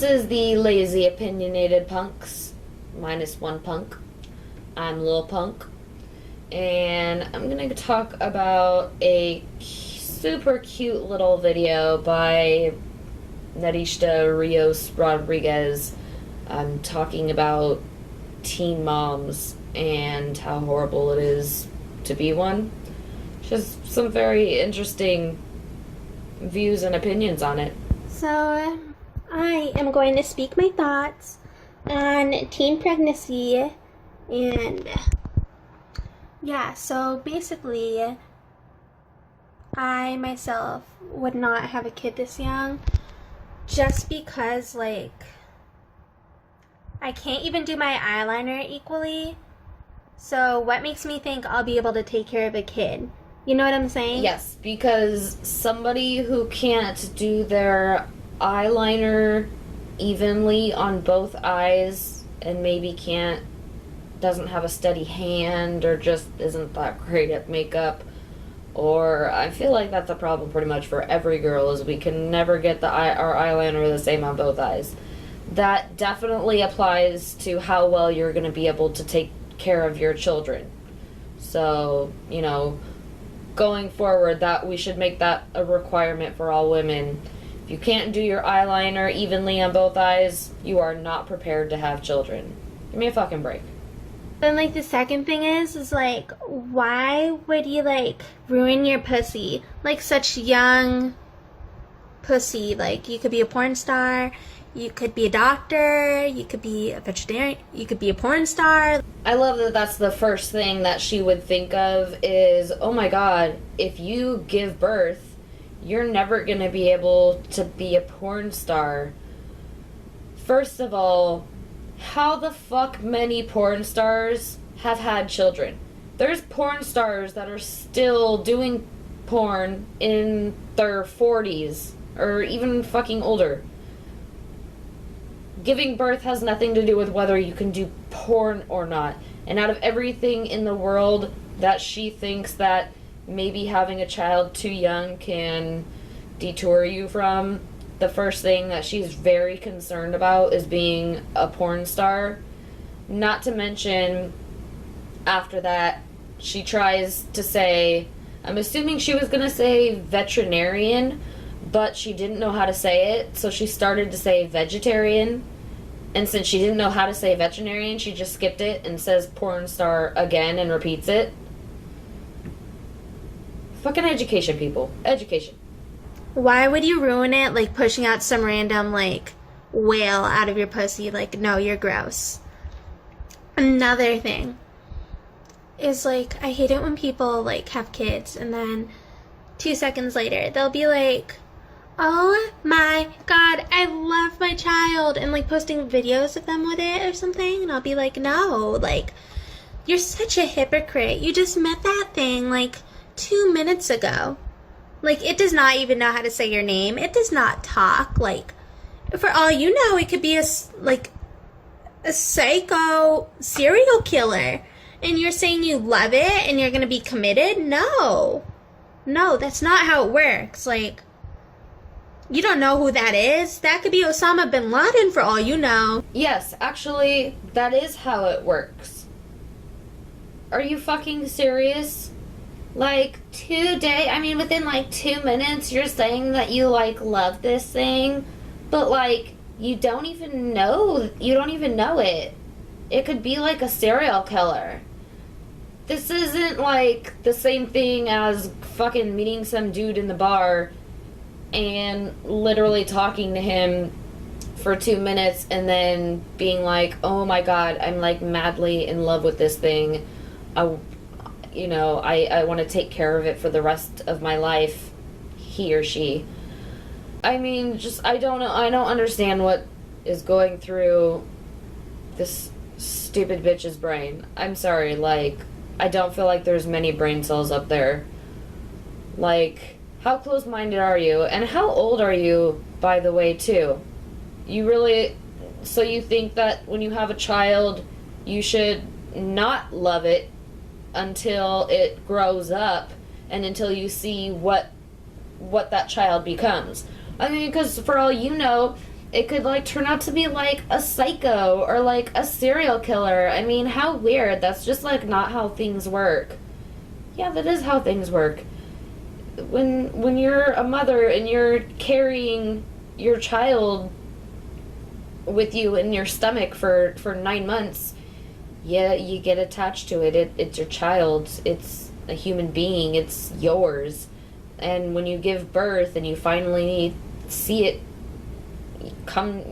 is the Lazy Opinionated Punks, minus one punk. I'm Lil Punk, and I'm gonna talk about a super cute little video by Nadeshda Rios Rodriguez, talking about teen moms and how horrible it is to be one. She has some very interesting views and opinions on it. So, I am going to speak my thoughts on teen pregnancy, and yeah, so basically, I myself would not have a kid this young just because, like, I can't even do my eyeliner equally. So, what makes me think I'll be able to take care of a kid? You know what I'm saying? Yes, because somebody who can't do their eyeliner evenly on both eyes and maybe doesn't have a steady hand or just isn't that great at makeup, or I feel like that's a problem pretty much for every girl, is we can never get our eyeliner the same on both eyes. That definitely applies to how well you're going to be able to take care of your children. So, going forward, that we should make that a requirement for all women. If you can't do your eyeliner evenly on both eyes, you are not prepared to have children. Give me a fucking break. Then, like, the second thing is like, why would you, like, ruin your pussy? Like, such young pussy. Like, you could be a porn star, you could be a doctor, you could be a vegetarian, you could be a porn star. I love that that's the first thing that she would think of is, oh my god, if you give birth, you're never going to be able to be a porn star. First of all, how the fuck many porn stars have had children? There's porn stars that are still doing porn in their 40s or even fucking older. Giving birth has nothing to do with whether you can do porn or not. And out of everything in the world that she thinks that maybe having a child too young can detour you from, the first thing that she's very concerned about is being a porn star. Not to mention, after that, she tries to say, I'm assuming she was going to say veterinarian, but she didn't know how to say it, so she started to say vegetarian. And since she didn't know how to say veterinarian, she just skipped it and says porn star again and repeats it. Fucking education, people. Education. Why would you ruin it, like, pushing out some random, like, whale out of your pussy? Like, no, you're gross. Another thing is, like, I hate it when people, like, have kids and then 2 seconds later they'll be like, oh my god, I love my child, and, like, posting videos of them with it or something, and I'll be like, no, like, you're such a hypocrite. You just met that thing, like, 2 minutes ago. Like, it does not even know how to say your name. It does not talk. Like, for all you know, it could be a psycho serial killer. And you're saying you love it and you're going to be committed? No. No, that's not how it works. Like, you don't know who that is. That could be Osama bin Laden for all you know. Yes, actually, that is how it works. Are you fucking serious? Like, within like 2 minutes, you're saying that you, like, love this thing, but, like, you don't even know it. It could be, like, a serial killer. This isn't, like, the same thing as fucking meeting some dude in the bar and literally talking to him for 2 minutes and then being like, oh my god, I'm, like, madly in love with this thing. I want to take care of it for the rest of my life, he or she. I mean, I don't know, I don't understand what is going through this stupid bitch's brain. I'm sorry, like, I don't feel like there's many brain cells up there. Like, how close-minded are you? And how old are you, by the way, too? So you think that when you have a child, you should not love it until it grows up and until you see what that child becomes. I mean, because for all you know, it could like turn out to be like a psycho or like a serial killer. I mean, how weird. That's just like not how things work. Yeah, that is how things work. When you're a mother and you're carrying your child with you in your stomach for 9 months, yeah, you get attached to it. It's your child. It's a human being. It's yours. And when you give birth and you finally see it come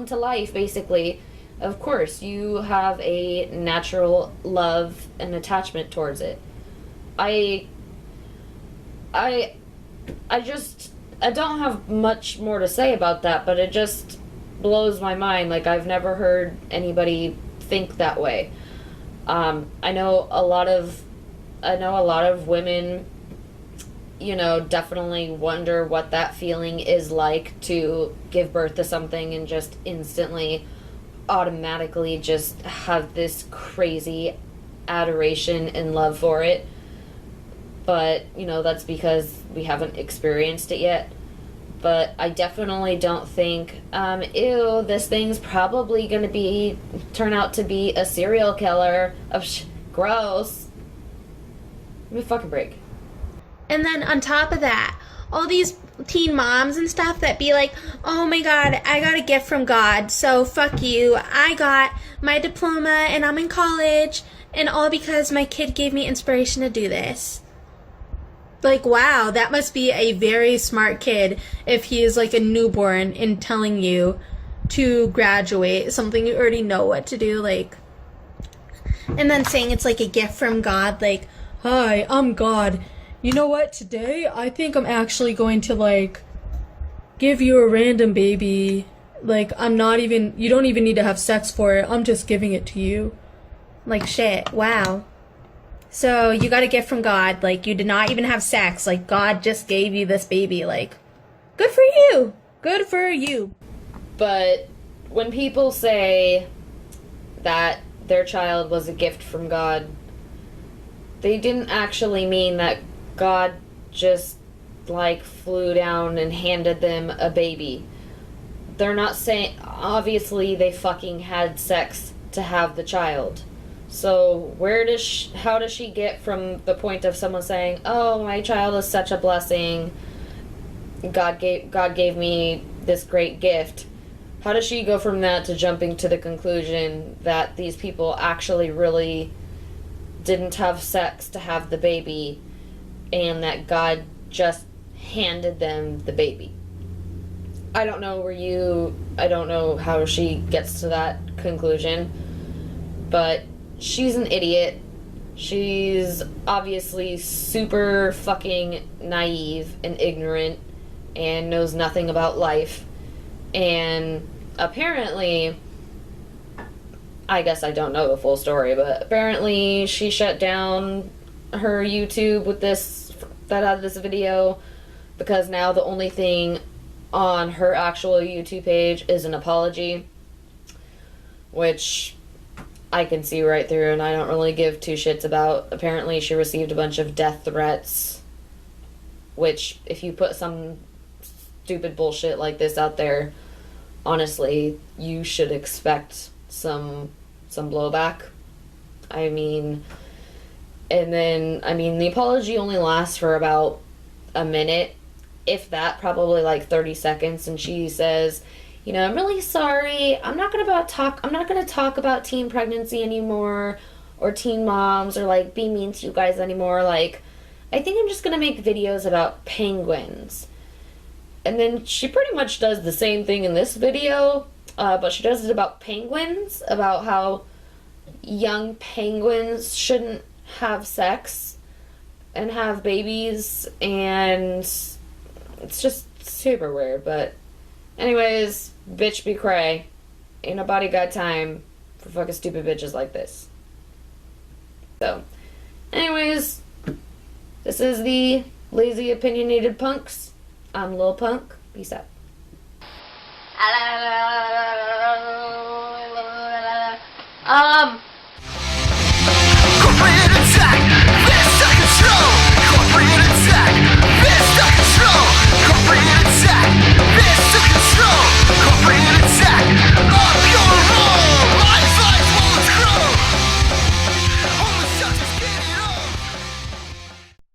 to life, basically, of course, you have a natural love and attachment towards it. I I just I don't have much more to say about that, but it just blows my mind. Like, I've never heard anybody think that way. I know a lot of women, definitely wonder what that feeling is like to give birth to something and just instantly, automatically just have this crazy adoration and love for it. But, that's because we haven't experienced it yet. But I definitely don't think, ew, this thing's probably going to turn out to be a serial killer. Gross. Give me a fucking break. And then on top of that, all these teen moms and stuff that be like, oh my god, I got a gift from God, so fuck you. I got my diploma and I'm in college, and all because my kid gave me inspiration to do this. Like, wow, that must be a very smart kid if he is like a newborn and telling you to graduate, something you already know what to do, like, and then saying it's like a gift from God, like, hi, I'm God. You know what, today I think I'm actually going to like give you a random baby. Like, you don't even need to have sex for it. I'm just giving it to you. Like, shit, wow. So you got a gift from God, like, you did not even have sex, like, God just gave you this baby, like, good for you, good for you. But when people say that their child was a gift from God, they didn't actually mean that God just, like, flew down and handed them a baby. They're not saying, obviously they fucking had sex to have the child. So how does she get from the point of someone saying, "Oh, my child is such a blessing. God gave me this great gift." How does she go from that to jumping to the conclusion that these people actually really didn't have sex to have the baby and that God just handed them the baby? I don't know how she gets to that conclusion, but she's an idiot. She's obviously super fucking naive and ignorant and knows nothing about life. And apparently, I guess I don't know the full story, but apparently she shut down her YouTube with this video because now the only thing on her actual YouTube page is an apology, which I can see right through, and I don't really give two shits about. Apparently, she received a bunch of death threats, which, if you put some stupid bullshit like this out there, honestly, you should expect some blowback. I mean, and then, the apology only lasts for about a minute, if that, probably like 30 seconds, and she says, I'm really sorry. I'm not gonna talk about teen pregnancy anymore, or teen moms, or like be mean to you guys anymore. Like, I think I'm just gonna make videos about penguins. And then she pretty much does the same thing in this video, but she does it about penguins, about how young penguins shouldn't have sex and have babies, and it's just super weird. But anyways, bitch be cray. Ain't nobody got time for fucking stupid bitches like this. So, anyways, this is the Lazy Opinionated Punks. I'm Lil Punk. Peace out.